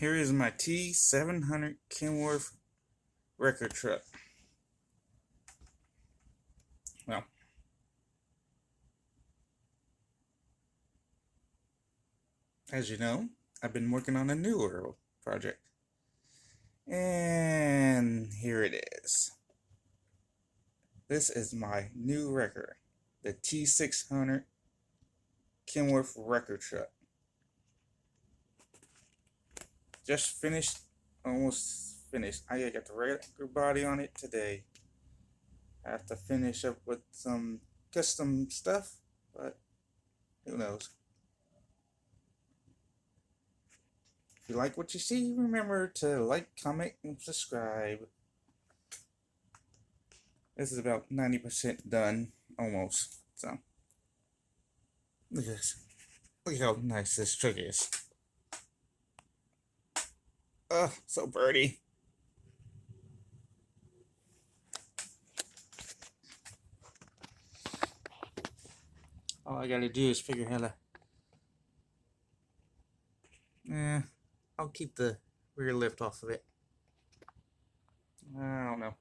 Here is my t-700 Kenworth record truck. Well, as you know, I've been working on a newer project. And here it is. This is my new record, the t-600 Kenworth record truck. Just finished, almost finished. I got the regular body on it today. I have to finish up with some custom stuff, but who knows. If you like what you see, remember to like, comment, and subscribe. This is about 90% done, almost. So, look at this. Look how nice this truck is. Oh, so pretty. All I gotta do is figure how to... I'll keep the rear lift off of it. I don't know.